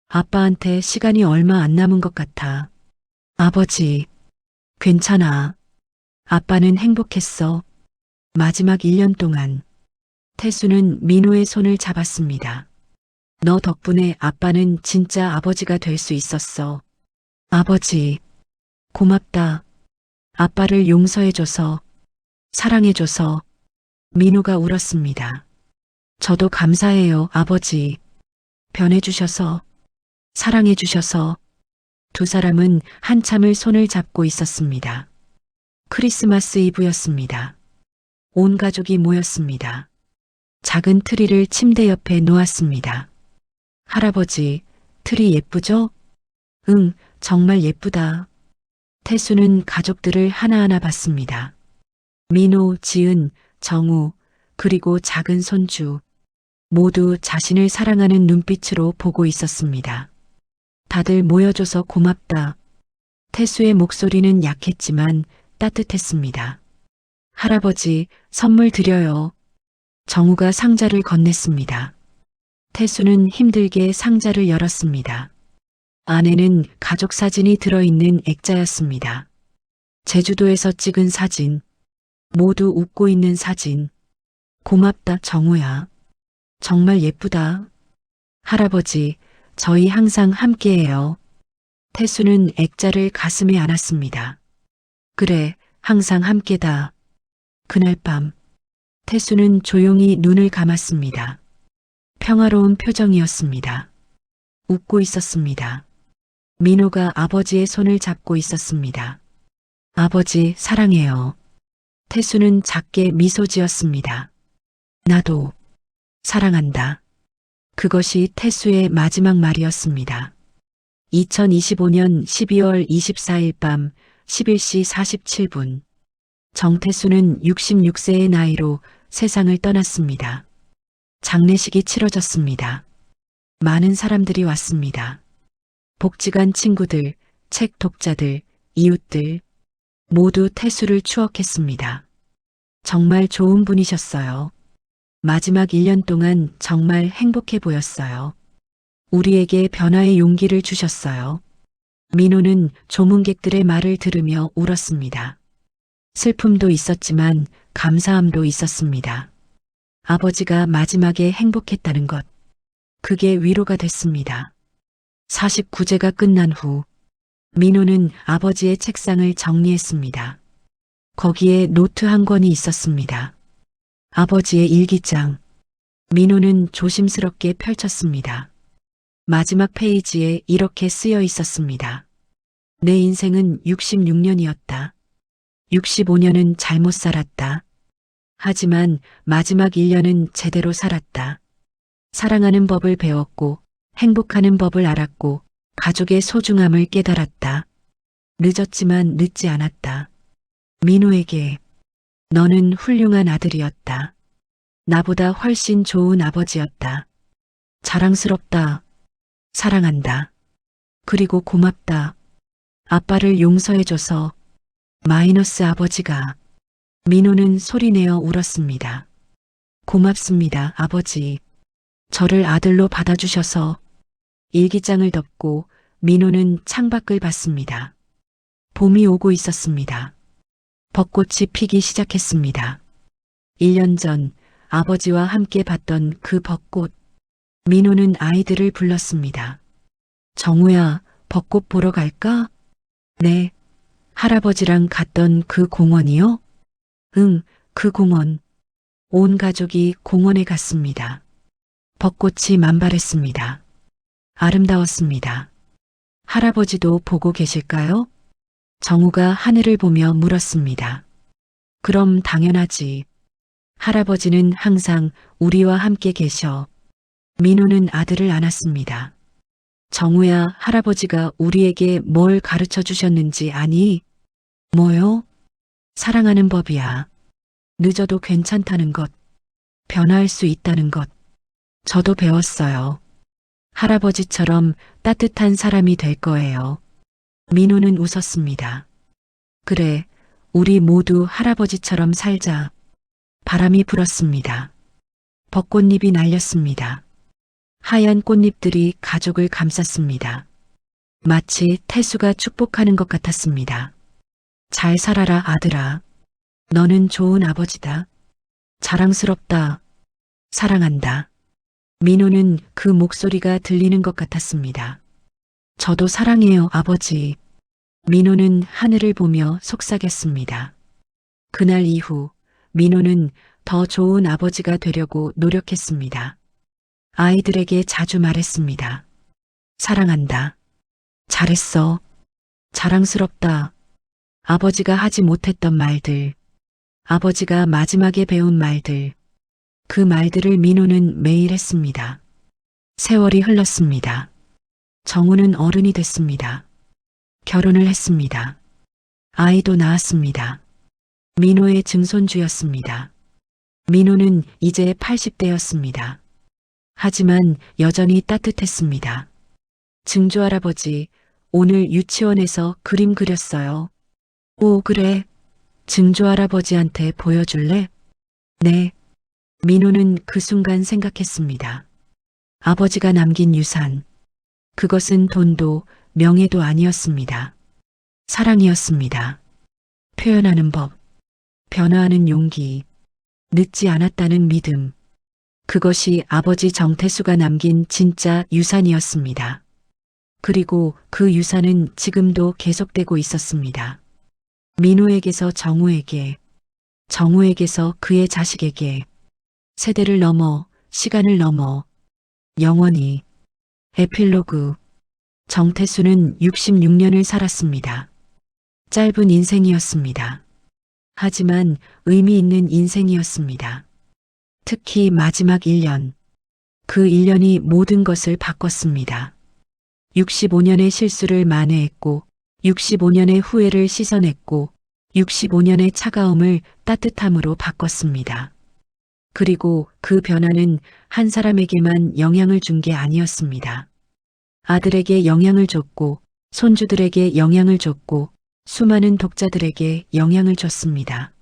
아빠한테 시간이 얼마 안 남은 것 같아. 아버지, 괜찮아. 아빠는 행복했어. 마지막 1년 동안. 태수는 민호의 손을 잡았습니다. 너 덕분에 아빠는 진짜 아버지가 될 수 있었어. 아버지, 고맙다. 아빠를 용서해줘서, 사랑해줘서. 민호가 울었습니다. 저도 감사해요, 아버지. 변해주셔서, 사랑해주셔서. 두 사람은 한참을 손을 잡고 있었습니다. 크리스마스 이브였습니다. 온 가족이 모였습니다. 작은 트리를 침대 옆에 놓았습니다. 할아버지, 트리 예쁘죠? 응, 정말 예쁘다. 태수는 가족들을 하나하나 봤습니다. 민호, 지은, 정우, 그리고 작은 손주. 모두 자신을 사랑하는 눈빛으로 보고 있었습니다. 다들 모여줘서 고맙다. 태수의 목소리는 약했지만 따뜻했습니다. 할아버지, 선물 드려요. 정우가 상자를 건넸습니다. 태수는 힘들게 상자를 열었습니다. 안에는 가족 사진이 들어있는 액자였습니다. 제주도에서 찍은 사진. 모두 웃고 있는 사진. 고맙다, 정우야. 정말 예쁘다. 할아버지, 저희 항상 함께해요. 태수는 액자를 가슴에 안았습니다. 그래, 항상 함께다. 그날 밤, 태수는 조용히 눈을 감았습니다. 평화로운 표정이었습니다. 웃고 있었습니다. 민호가 아버지의 손을 잡고 있었습니다. 아버지, 사랑해요. 태수는 작게 미소 지었습니다. 나도 사랑한다. 그것이 태수의 마지막 말이었습니다. 2025년 12월 24일 밤 11시 47분. 정태수는 66세의 나이로 세상을 떠났습니다. 장례식이 치러졌습니다. 많은 사람들이 왔습니다. 복지관 친구들, 책 독자들, 이웃들, 모두 태수를 추억했습니다. 정말 좋은 분이셨어요. 마지막 1년 동안 정말 행복해 보였어요. 우리에게 변화의 용기를 주셨어요. 민호는 조문객들의 말을 들으며 울었습니다. 슬픔도 있었지만 감사함도 있었습니다. 아버지가 마지막에 행복했다는 것. 그게 위로가 됐습니다. 49제가 끝난 후 민호는 아버지의 책상을 정리했습니다. 거기에 노트 한 권이 있었습니다. 아버지의 일기장. 민호는 조심스럽게 펼쳤습니다. 마지막 페이지에 이렇게 쓰여 있었습니다. 내 인생은 66년이었다. 65년은 잘못 살았다. 하지만 마지막 1년은 제대로 살았다. 사랑하는 법을 배웠고 행복하는 법을 알았고 가족의 소중함을 깨달았다. 늦었지만 늦지 않았다. 민호에게 너는 훌륭한 아들이었다. 나보다 훨씬 좋은 아버지였다. 자랑스럽다. 사랑한다. 그리고 고맙다. 아빠를 용서해줘서. 마이너스 아버지가. 민호는 소리내어 울었습니다. 고맙습니다, 아버지. 저를 아들로 받아주셔서. 일기장을 덮고 민호는 창밖을 봤습니다. 봄이 오고 있었습니다. 벚꽃이 피기 시작했습니다. 1년 전 아버지와 함께 봤던 그 벚꽃. 민호는 아이들을 불렀습니다. 정우야, 벚꽃 보러 갈까? 네. 할아버지랑 갔던 그 공원이요? 응, 그 공원. 온 가족이 공원에 갔습니다. 벚꽃이 만발했습니다. 아름다웠습니다. 할아버지도 보고 계실까요? 정우가 하늘을 보며 물었습니다. 그럼 당연하지. 할아버지는 항상 우리와 함께 계셔. 민호는 아들을 안았습니다. 정우야, 할아버지가 우리에게 뭘 가르쳐 주셨는지 아니? 뭐요? 사랑하는 법이야. 늦어도 괜찮다는 것. 변화할 수 있다는 것. 저도 배웠어요. 할아버지처럼 따뜻한 사람이 될 거예요. 민호는 웃었습니다. 그래, 우리 모두 할아버지처럼 살자. 바람이 불었습니다. 벚꽃잎이 날렸습니다. 하얀 꽃잎들이 가족을 감쌌습니다. 마치 태수가 축복하는 것 같았습니다. 잘 살아라, 아들아. 너는 좋은 아버지다. 자랑스럽다. 사랑한다. 민호는 그 목소리가 들리는 것 같았습니다. 저도 사랑해요, 아버지. 민호는 하늘을 보며 속삭였습니다. 그날 이후 민호는 더 좋은 아버지가 되려고 노력했습니다. 아이들에게 자주 말했습니다. 사랑한다. 잘했어. 자랑스럽다. 아버지가 하지 못했던 말들. 아버지가 마지막에 배운 말들. 그 말들을 민호는 매일 했습니다. 세월이 흘렀습니다. 정우는 어른이 됐습니다. 결혼을 했습니다. 아이도 낳았습니다. 민호의 증손주였습니다. 민호는 이제 80대였습니다. 하지만 여전히 따뜻했습니다. 증조할아버지, 오늘 유치원에서 그림 그렸어요. 오, 그래. 증조할아버지한테 보여줄래? 네. 민호는 그 순간 생각했습니다. 아버지가 남긴 유산. 그것은 돈도 명예도 아니었습니다. 사랑이었습니다. 표현하는 법, 변화하는 용기, 늦지 않았다는 믿음. 그것이 아버지 정태수가 남긴 진짜 유산이었습니다. 그리고 그 유산은 지금도 계속되고 있었습니다. 민호에게서 정우에게, 정우에게서 그의 자식에게, 세대를 넘어, 시간을 넘어, 영원히. 에필로그. 정태수는 66년을 살았습니다. 짧은 인생이었습니다. 하지만 의미 있는 인생이었습니다. 특히 마지막 1년. 그 1년이 모든 것을 바꿨습니다. 65년의 실수를 만회했고, 65년의 후회를 씻어냈고, 65년의 차가움을 따뜻함으로 바꿨습니다. 그리고 그 변화는 한 사람에게만 영향을 준 게 아니었습니다. 아들에게 영향을 줬고, 손주들에게 영향을 줬고, 수많은 독자들에게 영향을 줬습니다.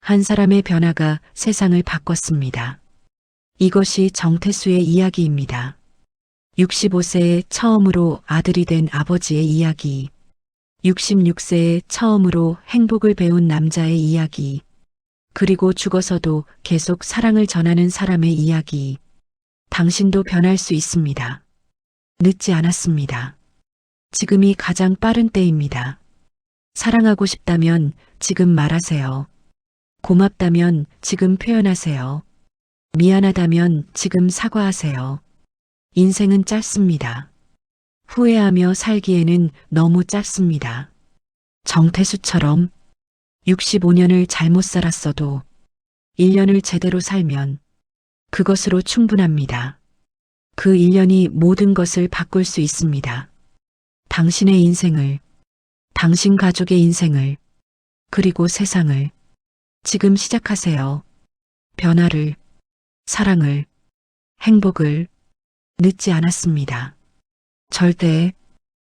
한 사람의 변화가 세상을 바꿨습니다. 이것이 정태수의 이야기입니다. 65세에 처음으로 아들이 된 아버지의 이야기. 66세에 처음으로 행복을 배운 남자의 이야기. 그리고 죽어서도 계속 사랑을 전하는 사람의 이야기. 당신도 변할 수 있습니다. 늦지 않았습니다. 지금이 가장 빠른 때입니다. 사랑하고 싶다면 지금 말하세요. 고맙다면 지금 표현하세요. 미안하다면 지금 사과하세요. 인생은 짧습니다. 후회하며 살기에는 너무 짧습니다. 정태수처럼 65년을 잘못 살았어도 1년을 제대로 살면 그것으로 충분합니다. 그 1년이 모든 것을 바꿀 수 있습니다. 당신의 인생을, 당신 가족의 인생을, 그리고 세상을 지금 시작하세요. 변화를, 사랑을, 행복을 늦지 않았습니다. 절대